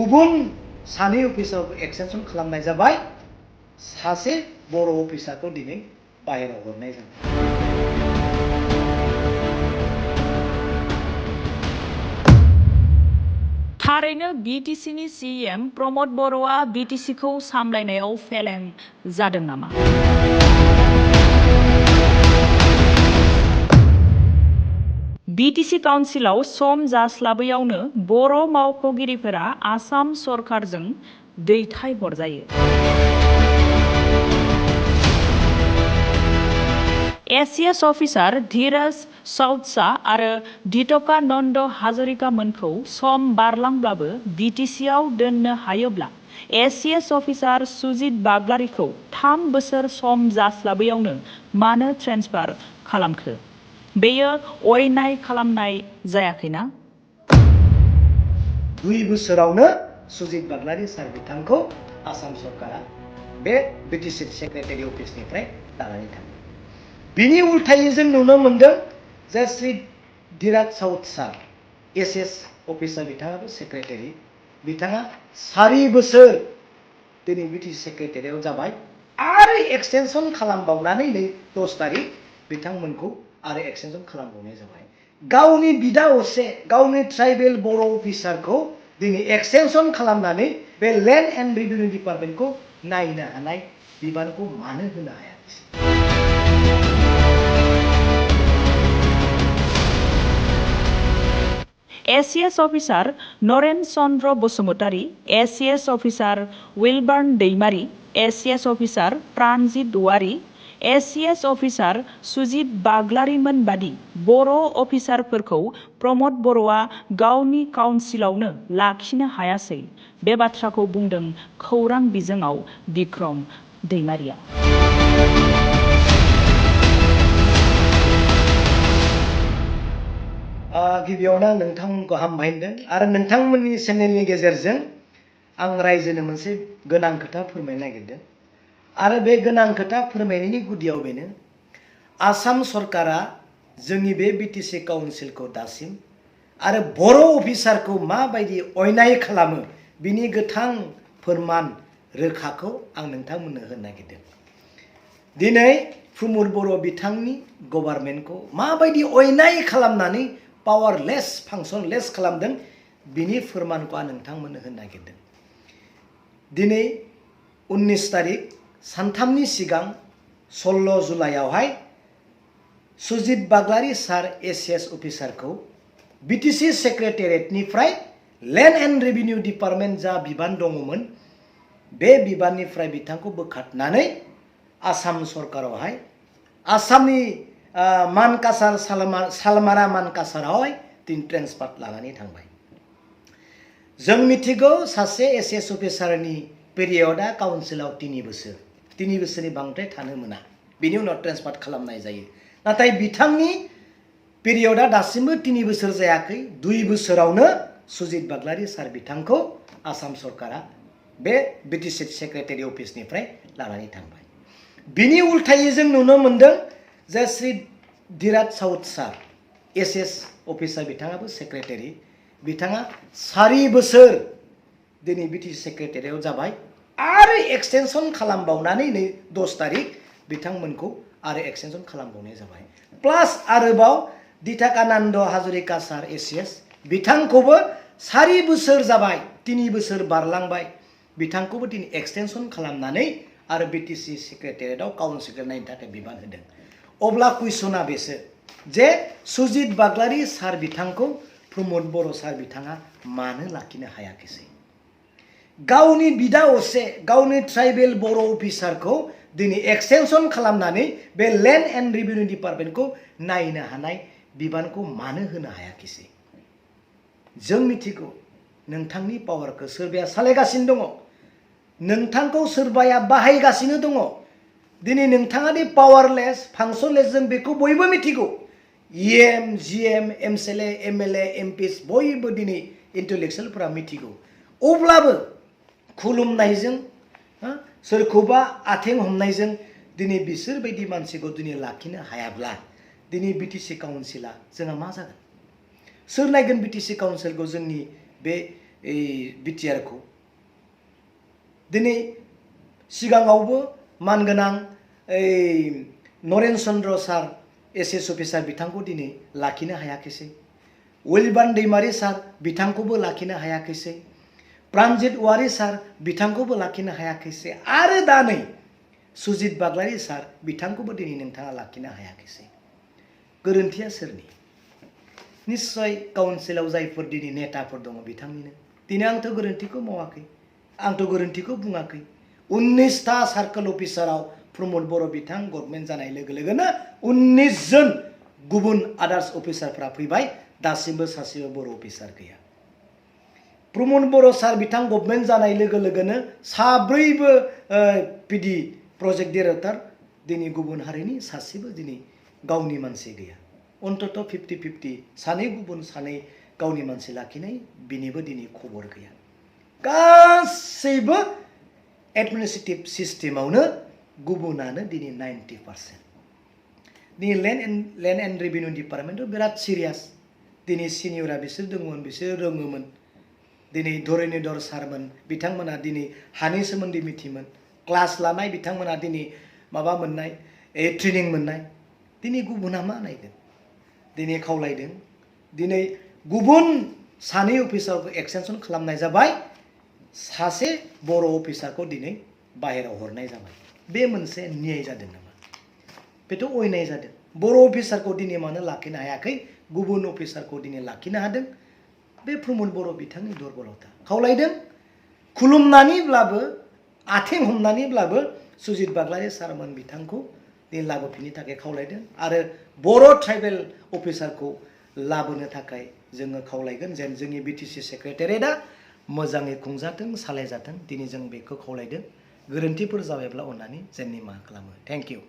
गुबुन सानै अफिसारखौ एक्सटेनसन खालामनाय जाबाय सासे बर' अफिसारखौ दिनै बाहेरायाव हरनाय जाबाय। थारैनो बिटिसिनि सीएम प्रमद बर'आ बिटिसिखौ सामलायनायाव फेलें जादों नामा? बिटिसि काउन्सिलाव सम जास्लाबैयावनो बर' मावख'गिरिफोरा आसाम सरकारजों दैथायहरजायो। एसीएस अफिसार धीरज साउदसा आरो धीतकानन्द हाजरिका मोनखौ सम बारलांब्लाबो बिटिसिआव दोननो हायोब्ला एसीएस अफिसार सुजित बाग्लारिखौ 3 बोसोर सम जास्लाबैयावनो मानो ट्रेन्सफार खालामखो? बेयो अयनाय खालामनाय जायाखैना? 2 बोसोरावनो सुजित बाग्लारि सार बिथांखौ आसाम सरकारा बे बिटिसि सेक्रेटारि अफिसनिफ्राय लानानै थाङो। बिनि उल्थायै जों नुनो मोनदों जे श्री धीरज साउदसा एसएस अफिसार बिथाङाबो सेक्रेटारि, बिथाङा 4 बोसोर दिनै बिटिसि सेक्रेटारियाव जाबाय आरो एक्सटेनसन खालामबावनानै नै 10 तारिख बिथांमोनखौ आरो एक्सटेनसन खालामबावनाय जाबाय। गावनि बिदा असे गावनि ट्राइबेल बर' अफिसारखौ दिनै एक्सटेनसन खालामनानै बे लेन्ड एन्ड रेभिनिउ डिपार्टमेन्टखौ नायनो हानाय बिबानखौ मानो होनो हायाखिसै? ACS officer Naren Chandra Basumatary, ACS officer Wilburn Daimary, ACS officer Pranjit Owary, ACS officer Sujit बाग्लारिमोन बादि बर' अफिसारफोरखौ प्रमद बर'आ गावनि काउन्सिलावनो लाखिनो हायासै। बे बाथ्राखौ बुंदों खौरां बिजोङाव बिक्रम दैमारिया। गिबियावनो आं नोंथांमोनखौ हामबाय होनदों आरो नोंथांमोननि चेनेलनि गेजेरजों आं रायजोनो मोनसे गोनां खोथा फोरमायनो नागिरदों आरो बे गोनां खोथा फोरमायनायनि गुदियाव बेनो आसाम सरकारा जोंनि बे बिटिसि काउन्सिलखौ दासिम आरो बर' अफिसारखौ माबायदि अयनाय खालामो बिनि गोथां फोरमान रोखाखौ आं नोंथांमोननो होनो नागिरदों। दिनै प्रमद बर' बिथांनि गभर्नमेन्टखौ माबायदि अयनाय खालामनानै पावारलेस फांसनलेस खालामदों बिनि फोरमानखौ आं नोंथांमोननो होनो नागिरदों। दिनै 19 तारिख सानथामनि सिगां 16 जुलाइयावहाय सुजित बाग्लारि सार एसीएस अफिसारखौ बिटिसि सेक्रेटारियेटनिफ्राय लेन्ड एन्ड रेभिनिउ डिपार्टमेन्ट जा बिबान दङमोन बे बिबाननिफ्राय बिथांखौ बोखारनानै आसाम सरकारावहाय आसामनि मानकासार सालमारा मानकासारावहाय दिन ट्रेन्सफार लानानै थांबाय। जों मिथिगौ सासे एसीएस अफिसारनि पिरियडआ काउन्सिलाव 3 बोसोर 3 बोसोरनि बांद्राय थानो मोना, बिनि उनाव ट्रेन्सफार खालामनाय जायो। नाथाय बिथांनि पिरियडआ दासिमबो 3 बोसोर जायाखै। 2 बोसोरावनो सुजित बाग्लारि सार बिथांखौ आसाम सरकारा बे बिटिसि सेक्रेटारि अफिसनिफ्राय लानानै थांबाय। बिनि उल्थायै जों नुनो मोनदों जे श्री धीरज साउदसा एसएस अफिसार बिथाङाबो सेक्रेटारि, बिथाङा 4 बोसोर दिनै बिटिसि सेक्रेटारियाव जाबाय आरो एक्सटेनसन खालामबावनानै नै 10 तारिख बिथांमोनखौ आरो एक्सटेनसन खालामबावनाय जाबाय। प्लास आरोबाव धीतकानन्द हाजरिका सार एसीएस बिथांखौबो 4 बोसोर जाबाय, 3 बोसोर बारलांबाय, बिथांखौबो दिनै एक्सटेनसन खालामनानै आरो बिटिसि सेक्रेटारियेटआव काउन्सिलर नायनो थाखाय बिबान होदों। अब्ला कुइसना बेसो जे सुजित बाग्लारि सार बिथांखौ प्रमद बर' सार बिथाङा मानो लाखिनो हायाखिसै? गावनि बिदा असे गावनि ट्राइबेल बर' अफिसारखौ दिनै एक्सटेनसन खालामनानै बे लेन्ड एन्ड रेभिनिउ डिपार्टमेन्टखौ नायनो हानाय बिबानखौ मानो होनो हायाखिसै? जों मिथिगौ नोंथांनि पावारखौ सोरबाया सालायगासिनो दङ, नोंथांखौ सोरबाया बाहायगासिनो दङ। दिनै नोंथाङा दि पावारलेस फांसनलेस जों बेखौ बयबो मिथिगौ। इएम जिएम एमएलए एमएलए एमपिस बयबो दिनै इन्टेलेक्सुयेलफोरा मिथिगौ। अब्लाबो खुलुमनायजों सोरखौबा आथिं हमनायजों दिनै बिसोरबायदि मानसिखौ दिनै लाखिनो हायाब्ला दिनै बिटिसि काउन्सिला जोंहा मा जागोन? सोर नायगोन बिटिसि काउन्सिलखौ? जोंनि बे बिटिआर खौ दिनै सिगाङावबो मानगोनां नरेन चन्द्र सार एसएस अफिसार बिथांखौ दिनै लाखिनो हायाखैसै उइलबान दैमारी सार बिथांखौबो लाखिनो हायाखैसै प्राणजित औवारी सार बिथांखौबो लाखिनो हायाखैसै आरो दा नै सुजित बाग्लारी सार बिथांखौबो दिनै नोंथाङा लाखिनो हायाखैसै गोरोन्थिया सोरनि निश्चय काउन्सिलाव जायफोर दिनै नेताफोर दङ बिथांनिनो दिनै आंथ' गोरोन्थिखौ मावाखै आंथ' गोरोन्थिखौ बुङाखै 19टा सार्कोल अफिसाराव प्रमद बर' बिथां गभर्नमेन्ट जानाय लोगो लोगोनो 19 जन गुबुन आदार्स अफिसारफ्रा फैबाय दासिमबो सासेबो बर' अफिसार गैया प्रमद बर' सार बिथां गभर्नमेन्ट जानाय लोगो लोगोनो साब्रैबो पिडि प्रजेक्ट डाइरेक्टर दिनै गुबुन हारिनि सासेबो दिनै गावनि मानसि गैया अन्तत 50-50 सानै गुबुन सानै गावनि मानसि लाखिनाय बिनिबो दिनै खबर गैया गासैबो एडमिनिस्ट्रेटिभ सिस्टेमावनो गुबुनानो दिनै 90%। दिनै लेन्ड एन्ड रेभिनिउ डिपार्टमेन्टआव बिराद सिरियास दिनै सिनियरा बिसोर दङमोन बिसोर रोङोमोन दिनै धरनीधर सारमोन बिथांमोना दिनै हानि सोमोन्दै मिथियोमोन क्लास लानाय बिथांमोना दिनै माबा मोननाय ट्रेनिं मोननाय दिनै गुबुना मा नायगोन दिनै खावलायदों दिनै गुबुन सानै अफिसारखौ एक्सटेनसन खालामनाय जाबाय सासे बर' अफिसारखौ दिनै बाहेराव हरनाय जाबाय बे मोनसे न्याय जादों नामा बेथ' अयनाय जादों बर' अफिसारखौ दिनै मानो लाखिनो हायाखै गुबुन अफिसारखौ दिनै लाखिनो हादों बे प्रमद बर' बिथांनि दुर्बलता खावलायदों खुलुमनानैब्लाबो आथिं हमनानैब्लाबो सुजित बाग्लारी सारमोन बिथांखौ दिनै लाबोफिननो थाखाय खावलायदों आरो बर' ट्राइबेल अफिसारखौ लाबोनो थाखाय जोङो खावलायगोन जेन जोंनि बिटिसि सेक्रेटारियेटआ मोजाङै खुंजाथों सालायजाथों दिनै जों बेखौ खावलायदों गोरोन्थिफोर जाबायब्ला अननानै जेन निमाहा खालामो थेंक इउ